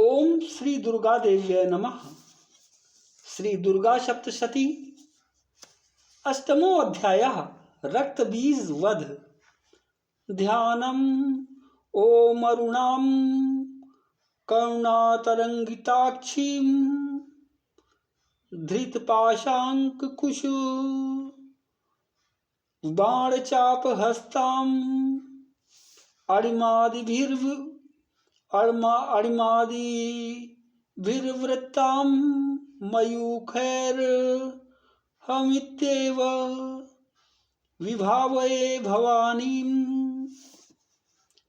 ओम श्री दुर्गा देव्यै नमः। श्री दुर्गा सप्तशती अष्टमो अध्यायः रक्त बीज वध। ध्यानम् ओम अरुणां करुणातरंगिताक्षीं धृतपाशांकुश बाणचापहस्तां अणिमादिभिर्वृत्तां मयूखैर्हमित्येव विभावये भवानीं।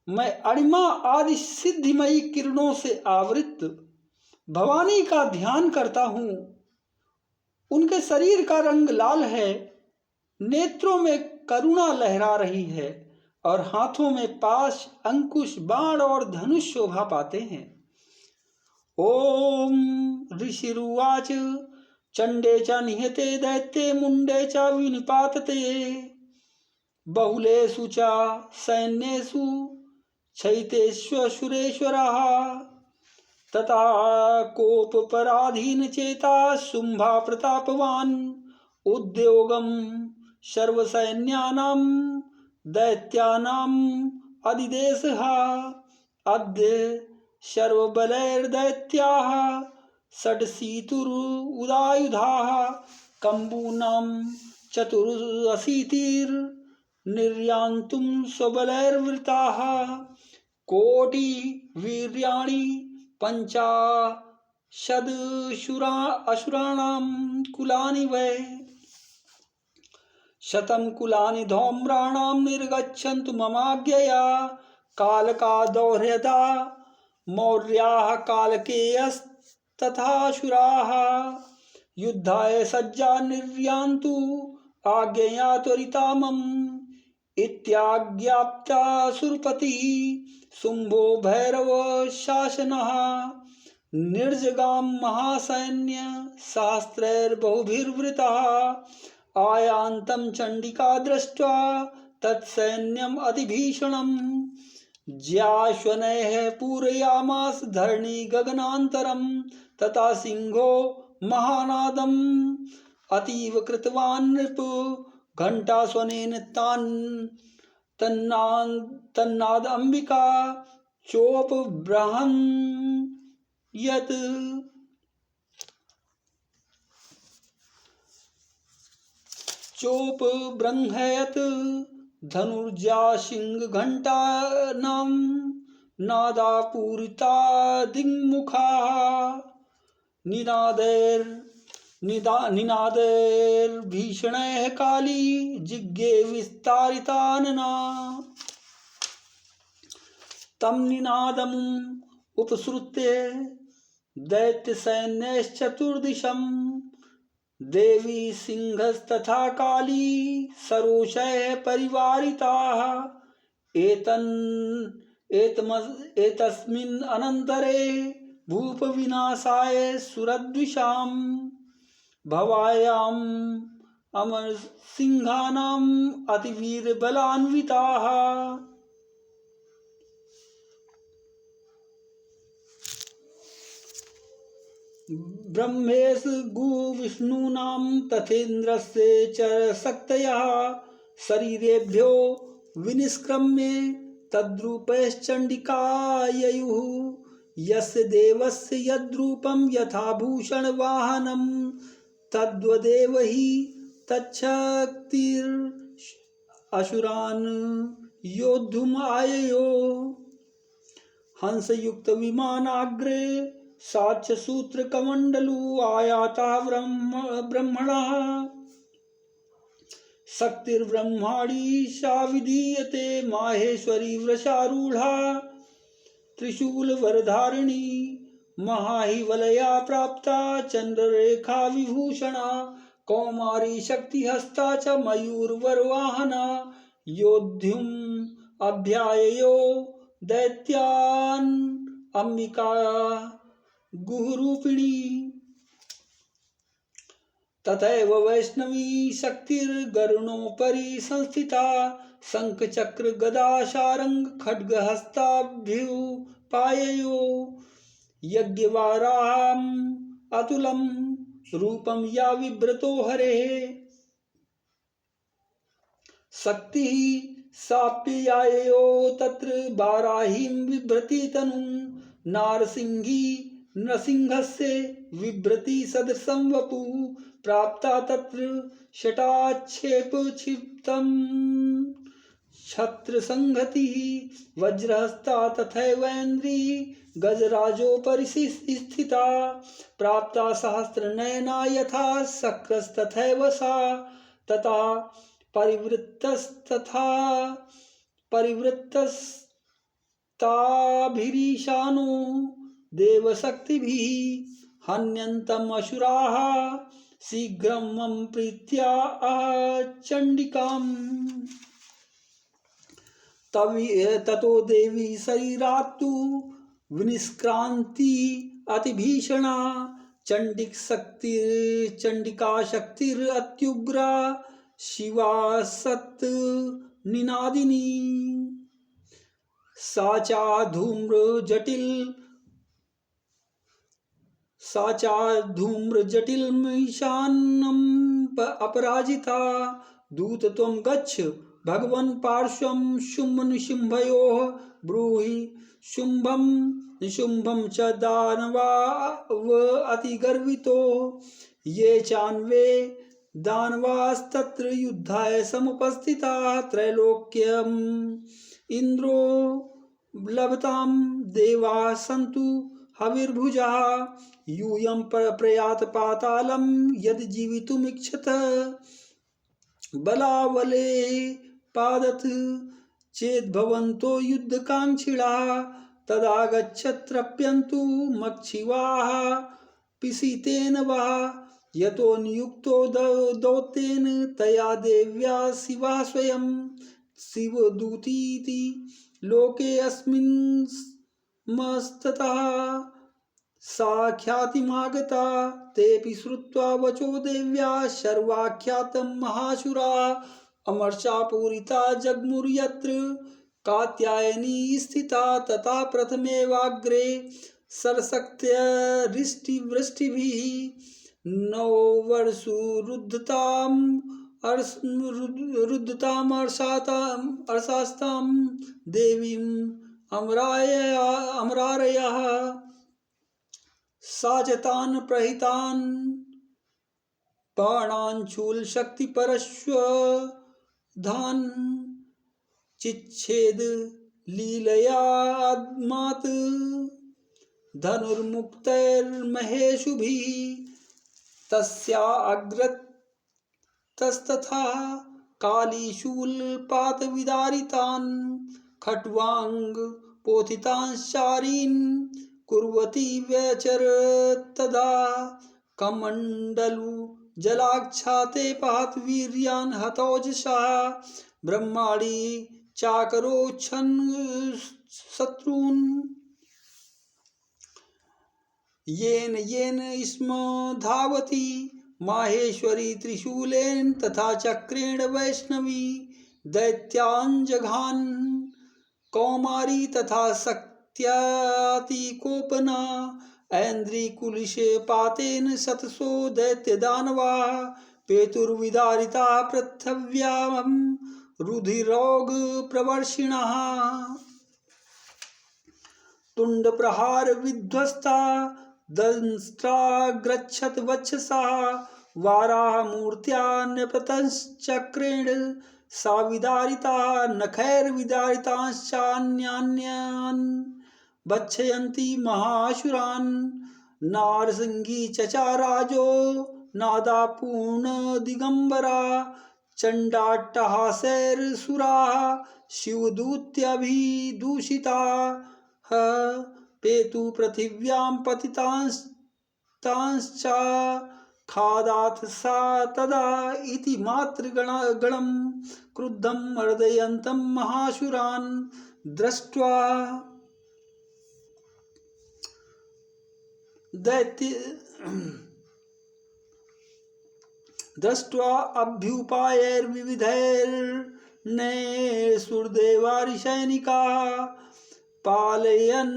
मैं अणिमा आदि सिद्धिमयी किरणों से आवृत भवानी का ध्यान करता हूँ। उनके शरीर का रंग लाल है, नेत्रों में करुणा लहरा रही है और हाथों में पाश, अंकुश, बाण और धनुष शोभा पाते हैं। ओम ऋषिरुवाच चंडे च निहते दैत्ये मुंडे च विनिपातते बहुलेषु च सैन्येषु क्षयितेष्वसुरेश्वरः तथा कोपपराधीन चेता शुंभा प्रतापवान् उद्योगं सर्वसैन्यानां दैत्यानाम् अधिदेशः अद्य सर्वबलैर्दैत्याः षड्शीतुरुदायुधाः कम्बूनां चतुरशीतिर्निर्यान्तुं स्वबलैर्वृताः कोटिवीर्याणि पञ्चाशदसुराणां कुलानि वै शतं कुलानि धौम्राणां निर्गच्छन्तु ममाज्ञया कालका दौर्यदा मौर्याः कालकेयस्तथासुराः युद्धाय सज्जा निर्यान्तु आज्ञया त्वरिता मम इत्याज्ञाप्तासुरपतिः शुम्भो भैरव शासनः निर्जगां महासैन्य सहस्रैर्बहुभिर्वृतः आयान्तं चण्डिका दृष्ट्वा तत्सैन्यम् अतिभीषणम् ज्याश्वनैः पूरयामास धरणी गगनान्तरं तथा सिंहो महानादम् अतीव कृतवान् नृप घंटास्वनेन तन्नाद अंबिका चोपबृंहयत् धनुर्जा सिंह घंटानां नादापूरिता दिङ्मुखाः निनादैर्भीषणैः काली जिज्ञे विस्तारितानना तं निनादम् उपसृत्य दैत्यसैन्यश्चतुर्दिशं देवी सिंहस्तथा काली सरोषैः परिवारिताः एतस्मिन् अनन्तरे भूपविनाशाय सुरद्विषां भवायाम् अमरसिंहानाम् अतिवीरबलान्विताः ब्रह्मेश गुविष्णूनां तथेन्द्रस्य च शक्तयः शरीरेभ्यो विनिष्क्रम्य तद्रूपैश्चण्डिकाययुः यस्य देवस्य यद्रूपं यथा भूषणवाहनं तद्वदेव हि तच्छक्तिरसुरान् योद्धुमाययो हंसयुक्तविमानाग्रे साक्ष्यसूत्रकमण्डलू आयाता ब्रह्मणः शक्तिर्ब्रह्माणी सा विधीयते माहेश्वरी वृषारूढ़ा त्रिशूलवरधारिणी महाहिवलया प्राप्ता चंद्ररेखा विभूषणा कौमारी शक्तिहस्ता च मयूरवरवाहना योद्धुम् अभ्याययो दैत्यान् अंबिका गुहरूपिणी तथैव वैष्णवी शक्तिर्गरुणोपरि संस्थिता शंख चक्र गदा शारंग खड्गहस्ताभ्युपाययो यज्ञवाराम अतुलम रूपम या विव्रतो हरे शक्ति साप्यायो तत्र बाराहीं बिभ्रति तनु नारसिंही नृसिंहस्य विभ्रति सदृशं वपु प्राप्ता तत्र शटाक्षेप क्षिप्तम् छत्रसंहतिः वज्रहस्ता तथैवेन्द्री गजराजोपरि स्थिता प्राप्ता सहस्रनयना यथा शक्रस्तथैव सा तथा परिवृत्तस्ताभिरीशानो देवशक्तिभिः हन्यन्तम् असुराः शीघ्रं मम प्रीत्या चण्डिकाम् ततो देवी शरीरात्तु विनिष्क्रान्ति अतिभीषणा चण्डिका शक्तिरत्युग्रा शिवा सत् निनादिनी सा चा धूम्र जटिल मीशान्नम् अपराजिता दूत त्वं गच्छ भगवन् पार्श्वं शुम्भ निशुम्भयोः ब्रूहि शुम्भं निशुम्भं च दानवाव अतिगर्वितो ये चान्वे दानवास्तत्र युद्धाय समुपस्थिताः त्रैलोक्यम् इन्द्रो लभतां देवाः सन्तु हविर्भुजाः यूयं प्रयात पातालं यदि जीवितुमिच्छत बलावले पादत चेद्भवन्तो युद्धकाङ्क्षिणाः तदागच्छत्रप्यन्तु मक्षिवाः पिसीतेन वा यतो नियुक्तो दौतेन तया देव्या शिवा स्वयं शिवदूतीति लोके अस्मिन्मस्ततः सा ख्यातिमागता तेऽपि श्रुत्वा वचो देव्या सर्वाख्यातं महाशुरा अमर्षा पूरिता जग्मुर्यत्र कात्यायनी स्थिता तथा प्रथमेवाग्रे सरशक्त्यरिष्टिवृष्टिभिः 9 वर्षु रुद्धताम् अर्षास्तां देवीम् अमरारयः साजतान् प्रहितान् बाणाञ्चूलशक्तिपरश्वधान् चिच्छेद लीलयाद्मात् धनुर्मुक्तैर्महेशुभिः तस्या अग्रतस्तथा कालीशूलपातविदारितान् खट्वाङ्ग पोथितांश्चारीन् कुर्वती व्यचरत्तदा कमण्डलु जलाक्षाते पात वीर्यान् हतौजसा ब्रह्माणि चाकरोच्छन् शत्रून् येन येन स्म धावती माहेश्वरी त्रिशूलेन तथा चक्रेण वैष्णवी दैत्यान् कौमारी तथा शक्त्यातिकोपना ऐन्द्रिकुलिशे पातेन शतसो दैत्यदानवा पेतुर्विदारिता पृथिव्यां रुधिरौघप्रवर्षिणः तुण्डप्रहार विध्वस्ता दंष्ट्राग्रच्छत वक्षसा वाराहमूर्त्या नृपतश्चक्रेण सा विदारिता नखैर्विदारिताश्चान्यान्यान् भक्षयन्ति महाशुरान् नारसिंही चचाराजो नादापूर्णदिगम्बरा चण्डाट्टहासैर्सुराः शिवदूत्यभिदूषिताः पेतु पृथिव्यां पतितांश्च खादाथ सा तदा इति मातृगणं क्रुद्धं मर्दयन्तं महाशुरान् दृष्ट्वा अभ्युपायैर्विविधैर्नैर्सुरदेवारिसैनिकाः पलायन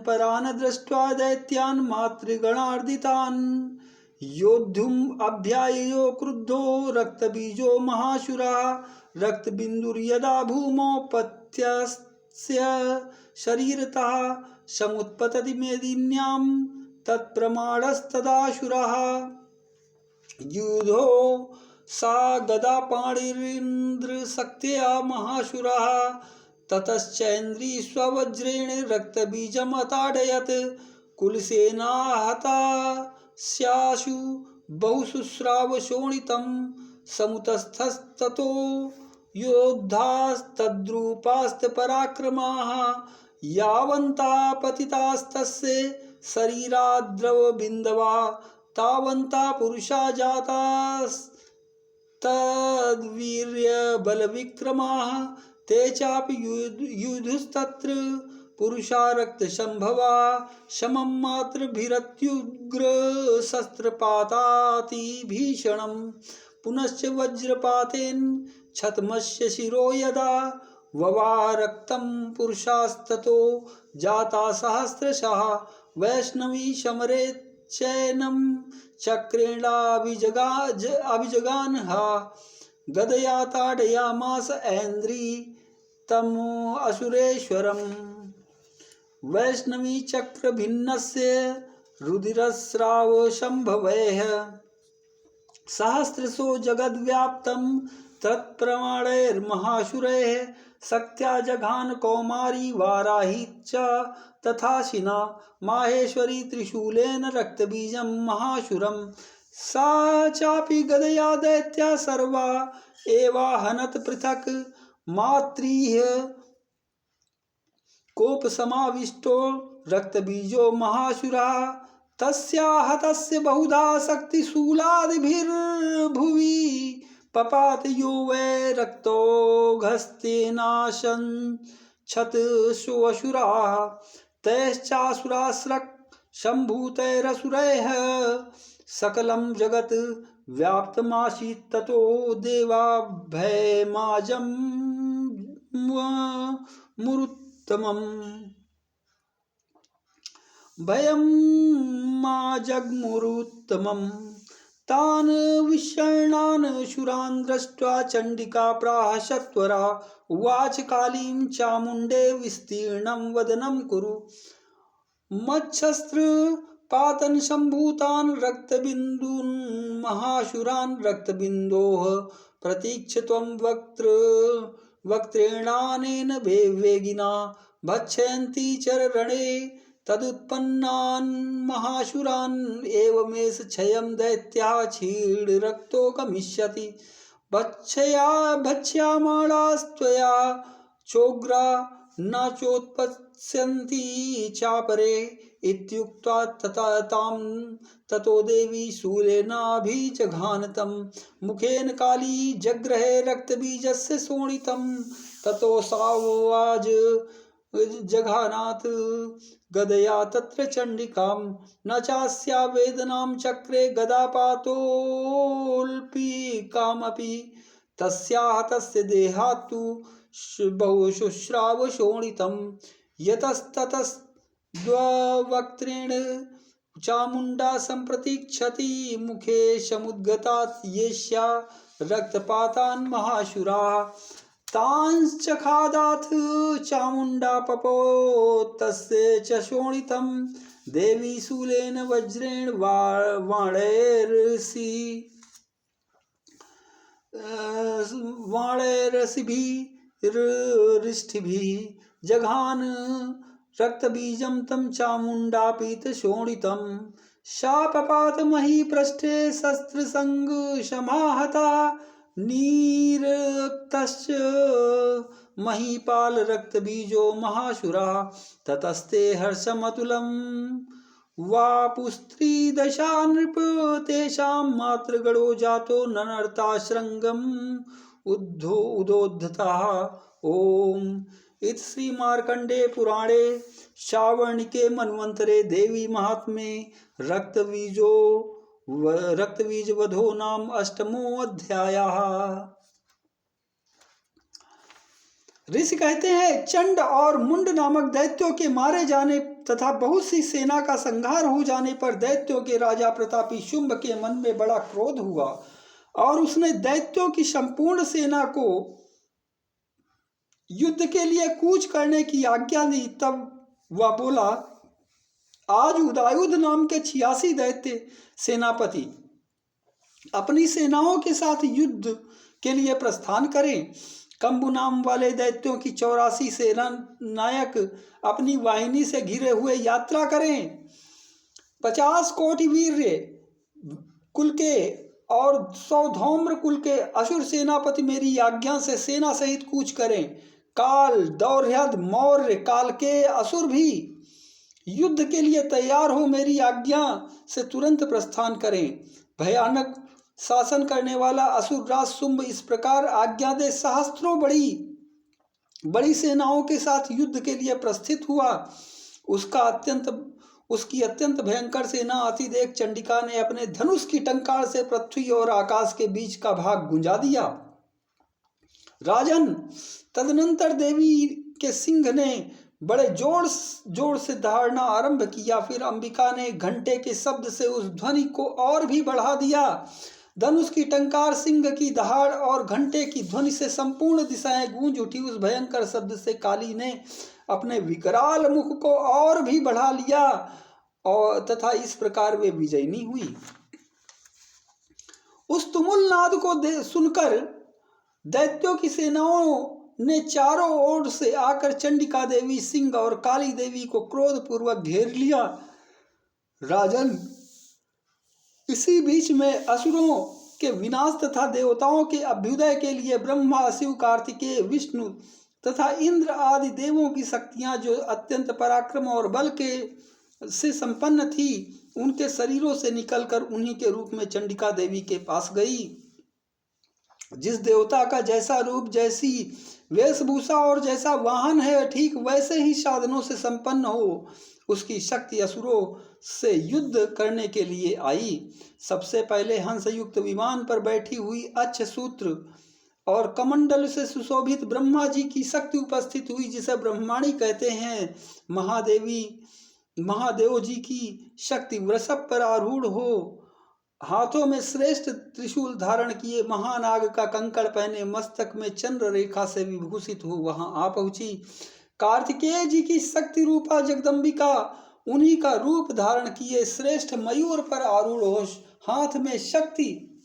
परान दृष्ट्वा दैत्यान् मातृगणार्दितान् योद्धुम् अभ्याययो क्रुद्धो रक्तबीजो महाशुरः रक्तबिन्दुर्यदा भूमौ पत्यस्य शरीरतः समुत्पतति मेदिन्यां तत्प्रमाणस्तदाशुरः युधो सा गदा पाणिरिन्द्रशक्त्या महाशुरः ततश्चैन्द्री स्ववज्रेण रक्तबीजम् अताडयत् कुलसेना हता स्याशु बहुशुश्राव शोणितं समुतस्थस्ततो योद्धास्तद्रूपास्तपराक्रमाः यावन्ता पतितास्तस्य शरीराद्रवबिन्दवा तावन्ता पुरुषा जातास्तद्वीर्यबलविक्रमाः ते चापि युधुस्तत्र पुरुषा रक्तसंभवा समं मातृभिरत्युग्रशस्त्रपातातिभीषणं पुनश्च वज्रपातेन छद्मस्य शिरो यदा ववा रक्तं पुरुषास्ततो जाता सहस्रशः वैष्णवी समरे चैनं चक्रेणाभिजगानहा गदया ताडयामास ऐन्द्री तमो असुरेश्वरम् वैष्णवी चक्र भिन्नस्य रुधिरस्राव संभवैः सहस्रशो जगद्व्याप्तं तत्प्रमाणैर्महाशुरैः शक्त्या जघान कौमारी वाराही च तथाशिना माहेश्वरी त्रिशूलेन रक्तबीजं महाशुरं सा चापि गदया दैत्या सर्वा एवाहनत पृथक् मातृः कोपसमाविष्टो रक्तबीजो महाशुरः तस्याहतस्य बहुधा शक्तिशूलादिभिर्भुवि पपात यो वै रक्तौघस्तेनाशन् क्षतशोऽसुराः तैश्चासुरास्रक् सम्भूतैरसुरैः सकलं जगत् व्याप्तमासीत् ततो देवाभयमाजं मुरुत्तमम् भयं मा जग्मुरुत्तमम् तान् विषण्णान् शूरान् दृष्ट्वा चण्डिका प्राह सत्वरा उवाच कालीं चामुण्डे विस्तीर्णं वदनं कुरु मच्छस्त्रपातन सम्भूतान् रक्तबिन्दून् महाशुरान् रक्तबिन्दोः प्रतीक्ष्य त्वं वक्त्रेणानेन वेगिना भक्षयन्ती चररणे तदुत्पन्नान् महाशुरान् एवमेष क्षयं दैत्याः क्षीणरक्तो गमिष्यति भक्ष्यामाणास्त्वया चोग्रा न चोत्पत्स्यन्ति चापरे इत्युक्त्वा ततो देवी शूलेनाभिजघानतं मुखेन काली जग्रहे रक्तबीजस्य शोणितं ततो सावाज जघानात् गदया तत्र चण्डिकां न चास्या वेदनां चक्रे गदापातोऽल्पिकामपि तस्याः तस्य देहात्तु बहुशुश्राव शोणितं यतस्ततस्द्वक्त्रेण चामुण्डा सम्प्रतीक्षति मुखे समुद्गतात् येष्या रक्तपातान् महाशुराः तांश्चखादाथ चामुण्डा पपो तस्य च शोणितं देवी शूलेन वज्रेण वाणैरसिभिरिष्टिभिः जघान रक्तबीजं तं चामुण्डापीतशोणितं सा पपात महीपृष्ठे शस्त्रसङ्गसमाहता नीरक्तश्च महीपाल रक्तबीजो महाशुरः ततस्ते हर्षमतुलं वापुस्त्रीदशा नृप तेषां मातृगणो जातो ननर्ताश्रृङ्गम् उदोद्धतः ओम इति श्री मार्कंडे पुराणे श्रावणिके मन्वंतरे देवी महात्म्ये रक्तबीजवधो नाम 8मो अध्यायः। ऋषि कहते हैं, चंड और मुंड नामक दैत्यों के मारे जाने तथा बहुत सी सेना का संहार हो जाने पर दैत्यों के राजा प्रतापी शुंभ के मन में बड़ा क्रोध हुआ और उसने दैत्यों की संपूर्ण सेना को युद्ध के लिए कूच करने की आज्ञा दी। तब वह बोला, आज उदायुध नाम के 86 दैत्य सेनापति अपनी सेनाओं के साथ युद्ध के लिए प्रस्थान करें। कंबु नाम वाले दैत्यों की 84 सेना नायक अपनी वाहिनी से घिरे हुए यात्रा करें। 50 कोटि वीर कुल के और 100 धौम्र कुल के असुर सेनापति मेरी आज्ञा से सेना सहित कूच करें। काल, दौर्यध, मौर्य, काल के असुर भी युद्ध के लिए तैयार हो मेरी आज्ञा से तुरंत प्रस्थान करें। भयानक शासन करने वाला असुर राज शुंभ इस प्रकार आज्ञा दे सहस्त्रों बड़ी सेनाओं के साथ युद्ध के लिए प्रस्थित हुआ। उसकी अत्यंत भयंकर सेना आती देख चंडिका ने अपने धनुष की टंकार से पृथ्वी और आकाश के बीच का भाग गुंजा दिया। राजन, तदनंतर देवी के सिंह ने बड़े जोर से दहाड़ना आरंभ किया। फिर अंबिका ने घंटे के शब्द से उस ध्वनि को और भी बढ़ा दिया। धनुष की टंकार, सिंह की दहाड़ और घंटे की ध्वनि से संपूर्ण दिशाएं गूंज उठी। उस भयंकर शब्द से काली ने अपने विकराल मुख को और भी बढ़ा लिया और तथा इस प्रकार वे विजयिनी हुई। उस तुमुल नाद को सुनकर दैत्यों की सेनाओं ने चारों ओर से आकर चंडिका देवी, सिंह और काली देवी को क्रोध पूर्वक घेर लिया। राजन, इसी बीच में असुरों के विनाश तथा देवताओं के अभ्युदय के लिए ब्रह्मा, शिव, कार्तिकेय, विष्णु तथा इंद्र आदि देवों की शक्तियां जो अत्यंत पराक्रम और बल से संपन्न थी, उनके शरीरों से निकलकर उन्हीं के रूप में चंडिका देवी के पास गई। जिस देवता का जैसा रूप, जैसी वेशभूषा और जैसा वाहन है, ठीक वैसे ही साधनों से संपन्न हो, उसकी शक्ति असुरों से युद्ध करने के लिए आई। सबसे पहले हंस युक्त विमान पर बैठी हुई अक्षसूत्र और कमंडल से सुशोभित ब्रह्मा जी की शक्ति उपस्थित हुई, जिसे ब्रह्माणी कहते हैं। महादेव जी की शक्ति वृषभ पर आरूढ़ हो, हाथों में श्रेष्ठ त्रिशूल धारण किए, महानाग का कंकड़ पहने, मस्तक में चंद्र रेखा से विभूषित हो वहां आ पहुंची। कार्तिकेय जी की शक्ति रूपा जगदम्बिका उन्हीं का रूप धारण किए श्रेष्ठ मयूर पर आरूढ़ हो, हाथ में शक्ति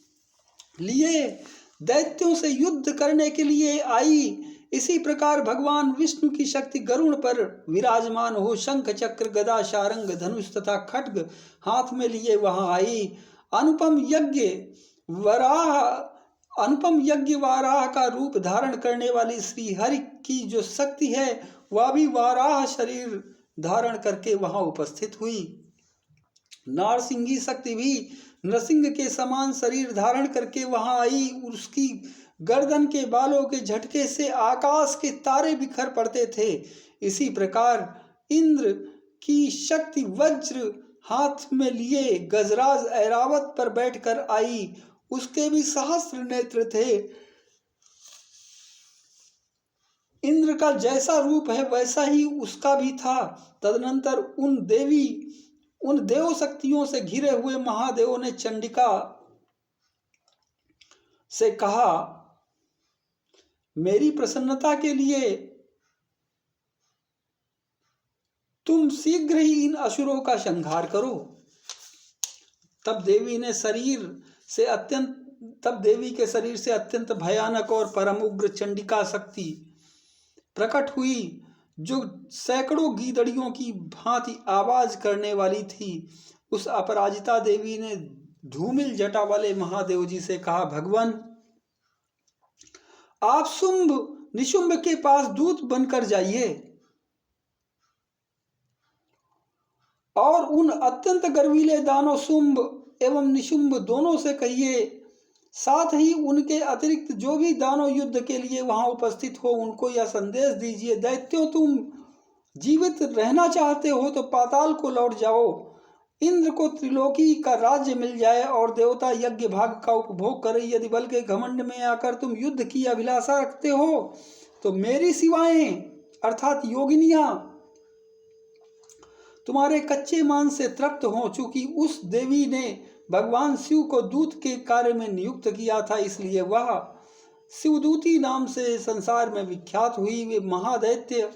लिए दैत्यों से युद्ध करने के लिए आई। इसी प्रकार भगवान विष्णु की शक्ति गरुड़ पर विराजमान हो, शंख, चक्र, गदा, शारंग, धनुष तथा खड्ग हाथ में लिए वहां आई। अनुपम यज्ञ वाराह का रूप धारण करने वाली श्री हरि की जो शक्ति है, वह भी वाराह शरीर धारण करके वहां उपस्थित हुई। नारसिंगी शक्ति भी नरसिंह के समान शरीर धारण करके वहां आई। उसकी गर्दन के बालों के झटके से आकाश के तारे बिखर पड़ते थे। इसी प्रकार इंद्र की शक्ति वज्र हाथ में लिए गजराज ऐरावत पर बैठकर आई। उसके भी सहस्त्र नेत्र थे। इंद्र का जैसा रूप है वैसा ही उसका भी था। तदनंतर उन देव शक्तियों से घिरे हुए महादेव ने चंडिका से कहा, मेरी प्रसन्नता के लिए तुम शीघ्र ही इन असुरों का संहार करो। तब देवी के शरीर से अत्यंत भयानक और परम उग्र चंडिका शक्ति प्रकट हुई, जो सैकड़ों गीदड़ियों की भांति आवाज करने वाली थी। उस अपराजिता देवी ने धूमिल जटा वाले महादेव जी से कहा, भगवान, आप शुंभ निशुंभ के पास दूत बनकर जाइए और उन अत्यंत गर्वीले दानव शुंभ एवं निशुंभ दोनों से कहिए, साथ ही उनके अतिरिक्त जो भी दानव युद्ध के लिए वहां उपस्थित हो, उनको यह संदेश दीजिए, दैत्यों, तुम जीवित रहना चाहते हो तो पाताल को लौट जाओ। इंद्र को त्रिलोकी का राज्य मिल जाए और देवता यज्ञ भाग का उपभोग करे। यदि बल के घमंड में आकर तुम युद्ध की अभिलाषा रखते हो तो मेरी शिवाएं अर्थात योगिनियां तुम्हारे कच्चे मान से तृप्त हों। चूंकि उस देवी ने भगवान शिव को दूत के कार्य में नियुक्त किया था, इसलिए वह शिवदूती नाम से संसार में विख्यात हुई। वे महादैत्य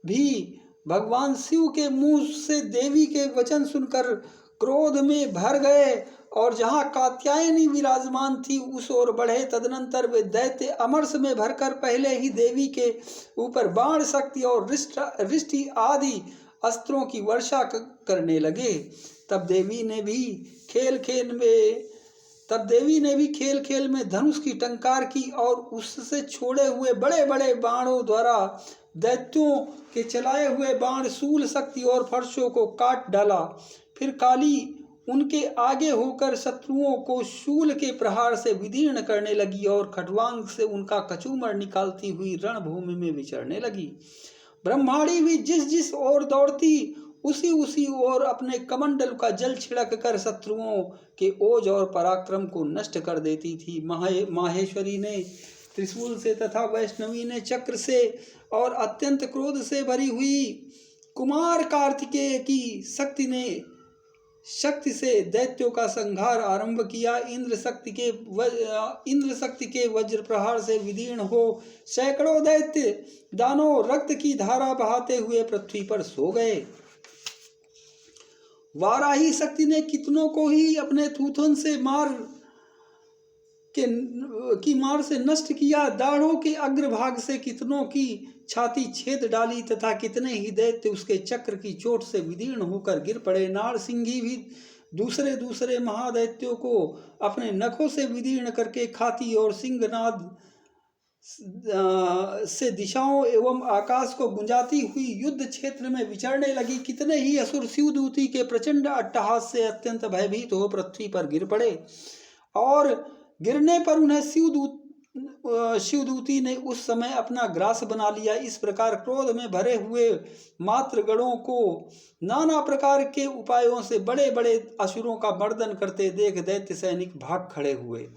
भी भगवान शिव के मुंह से देवी के वचन सुनकर क्रोध में भर गए और जहाँ कात्यायनी विराजमान थी उस ओर बढ़े। तदनंतर वे दैत्य अमरस में भरकर पहले ही देवी के ऊपर बाण शक्ति और रिष्टि आदि अस्त्रों की वर्षा करने लगे। तब देवी ने भी खेल खेल में धनुष की टंकार की और उससे छोड़े हुए बड़े बड़े बाणों द्वारा दैत्यों के चलाए हुए बाण शूल शक्ति और फर्शों को काट डाला। फिर काली उनके आगे होकर शत्रुओं को शूल के प्रहार से विदीर्ण करने लगी और खटवांग से उनका कचूमर निकालती हुई रणभूमि में विचरने लगी। ब्रह्माणी भी जिस ओर दौड़ती उसी ओर अपने कमंडल का जल छिड़क कर शत्रुओं के ओज और पराक्रम को नष्ट कर देती थी। माहेश्वरी ने त्रिशूल से तथा वैष्णवी ने चक्र से और अत्यंत क्रोध से भरी हुई कुमार कार्तिकेय की शक्ति से दैत्यों का संहार आरंभ किया। इंद्र शक्ति के वज्र प्रहार से विदीर्ण हो सैकड़ों दैत्य दानव रक्त की धारा बहाते हुए पृथ्वी पर सो गए। वाराही शक्ति ने कितनों को ही अपने थूथन से मार से नष्ट किया। दाढ़ों के अग्रभाग से कितनों की छाती छेद डाली तथा कितने ही दैत्य उसके चक्र की चोट से विदीर्ण होकर गिर पड़े। नारसिंही भी दूसरे महादैत्यों को अपने नखों से विदीर्ण करके खाती और सिंहनाद से दिशाओं एवं आकाश को गुंजाती हुई युद्ध क्षेत्र में विचरने लगी। कितने ही असुर शिवदूती के प्रचंड अट्टहास से अत्यंत भयभीत हो पृथ्वी पर गिर पड़े और गिरने पर उन्हें शिवदूती ने उस समय अपना ग्रास बना लिया। इस प्रकार क्रोध में भरे हुए मातृगणों को नाना प्रकार के उपायों से बड़े बड़े असुरों का मर्दन करते देख दैत्य सैनिक भाग खड़े हुए।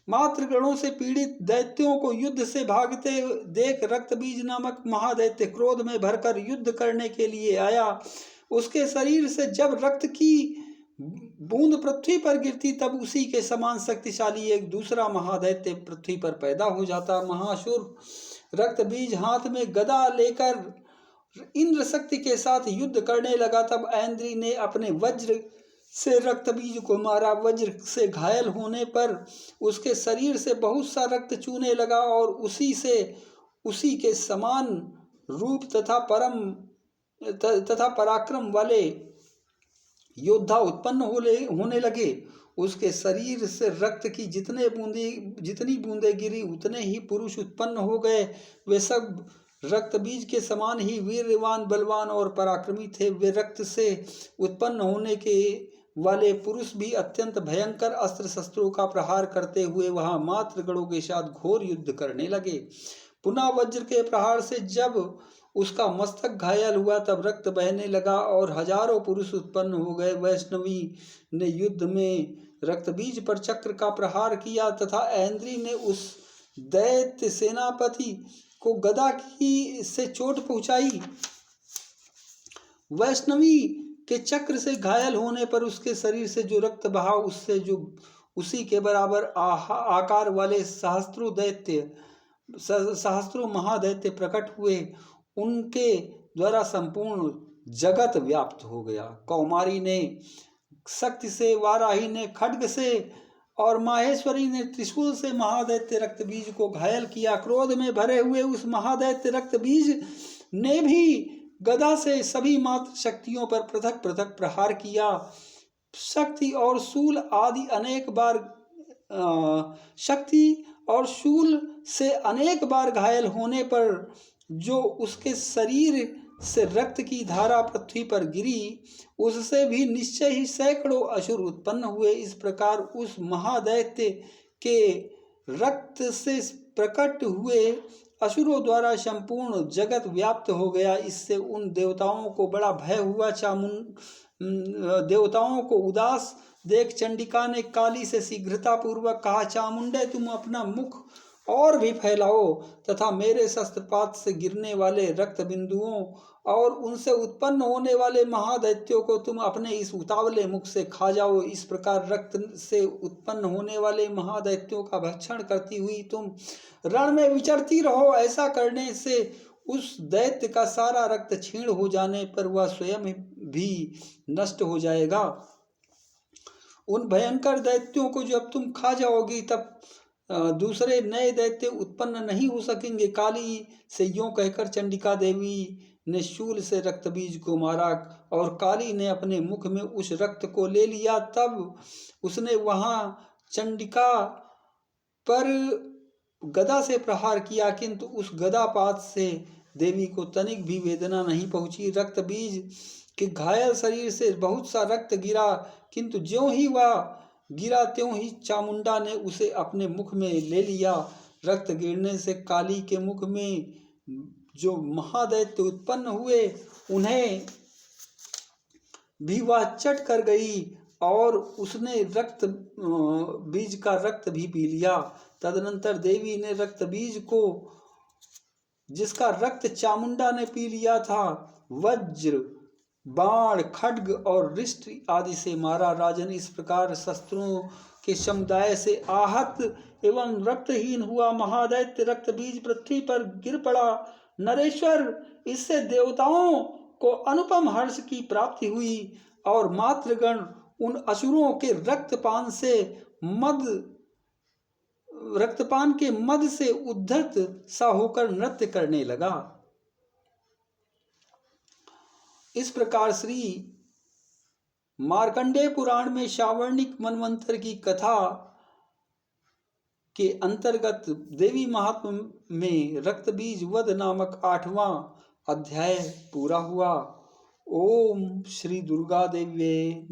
मातृगणों से पीड़ित दैत्यों को युद्ध से भागते देख रक्तबीज नामक महादैत्य क्रोध में भरकर युद्ध करने के लिए आया। उसके शरीर से जब रक्त की बूंद पृथ्वी पर गिरती तब उसी के समान शक्तिशाली एक दूसरा महादैत्य पृथ्वी पर पैदा हो जाता। महाशुर रक्तबीज हाथ में गदा लेकर इंद्र शक्ति के साथ युद्ध करने लगा। तब ऐन्द्री ने अपने वज्र से रक्तबीज को मारा। वज्र से घायल होने पर उसके शरीर से बहुत सा रक्त चूने लगा और उसी के समान रूप तथा पराक्रम वाले योद्धा उत्पन्न होने लगे। उसके शरीर से रक्त की जितनी बूंदें गिरी उतने ही पुरुष उत्पन्न हो गए। वे सब रक्तबीज के समान ही वीरवान, बलवान और पराक्रमी थे। वे रक्त से उत्पन्न होने के वाले पुरुष भी अत्यंत भयंकर अस्त्र शस्त्रों का प्रहार करते हुए वहां मातृगणों के साथ घोर युद्ध करने लगे। पुनः वज्र के प्रहार से जब उसका मस्तक घायल हुआ तब रक्त बहने लगा और हजारों पुरुष उत्पन्न हो गए। वैष्णवी ने युद्ध में रक्तबीज पर चक्र का प्रहार किया तथा ऐन्द्री ने उस दैत्य सेनापति को गदा की से चोट पहुंचाई। वैष्णवी के चक्र से घायल होने पर उसके शरीर से जो रक्त बहा उससे जो उसी के बराबर आकार वाले सहस्त्रों महादैत्य प्रकट हुए। उनके द्वारा संपूर्ण जगत व्याप्त हो गया। कौमारी ने शक्ति से, वाराही ने खड्ग से और माहेश्वरी ने त्रिशूल से महादैत्य रक्तबीज को घायल किया। क्रोध में भरे हुए उस महादैत्य रक्तबीज ने भी गदा से सभी मात्र शक्तियों पर पृथक पृथक प्रहार किया। शक्ति और शूल से अनेक बार घायल होने पर जो उसके शरीर से रक्त की धारा पृथ्वी पर गिरी उससे भी निश्चय ही सैकड़ों असुर उत्पन्न हुए। इस प्रकार उस महादैत्य के रक्त से प्रकट हुए असुरों द्वारा संपूर्ण जगत व्याप्त हो गया। इससे उन देवताओं को बड़ा भय हुआ। देवताओं को उदास देख चंडिका ने काली से शीघ्रता पूर्वक कहा, चामुंडे तुम अपना मुख और भी फैलाओ तथा मेरे शस्त्रपात से गिरने वाले रक्त बिंदुओं और उनसे उत्पन्न होने वाले महादैत्यों को तुम अपने इस उतावले मुख से खा जाओ। इस प्रकार रक्त से उत्पन्न होने वाले महादैत्यों का भक्षण करती हुई तुम रण में विचरती रहो। ऐसा करने से उस दैत्य का सारा रक्त क्षीण हो जाने पर वह स्वयं भी नष्ट हो जाएगा। उन भयंकर दैत्यों को जब तुम खा जाओगी तब दूसरे नए दैत्य उत्पन्न नहीं हो सकेंगे। काली से यूं कहकर चंडिका देवी ने शूल से रक्त बीज को मारा और काली ने अपने मुख में उस रक्त को ले लिया। तब उसने वहां चंडिका पर गदा से प्रहार किया, किंतु उस गदापात से देवी को तनिक भी वेदना नहीं पहुंची। रक्त बीज के घायल शरीर से बहुत सा रक्त गिरा, किंतु ज्यों ही वह गिरा त्यों ही चामुंडा ने उसे अपने मुख में ले लिया। रक्त गिरने से काली के मुख में जो महादैत्य उत्पन्न हुए उन्हें भी वह चट कर गई और उसने रक्त बीज का रक्त भी पी लिया। तदनंतर देवी ने रक्त बीज को, जिसका रक्त चामुंडा ने पी लिया था, वज्र, बाण, खड्ग और रिष्ट आदि से मारा। राजन, इस प्रकार शस्त्रों के समुदाय से आहत एवं रक्तहीन हुआ महादैत्य रक्त बीज पृथ्वी पर गिर पड़ा। नरेश्वर, इससे देवताओं को अनुपम हर्ष की प्राप्ति हुई और मातृगण उन असुरों के रक्तपान के मद से उद्धत सा होकर नृत्य करने लगा। इस प्रकार श्री मार्कंडेय पुराण में शावर्णिक मनवंतर की कथा के अंतर्गत देवी महात्म्य में रक्तबीज वध नामक 8वां अध्याय पूरा हुआ। ओम श्री दुर्गा देवी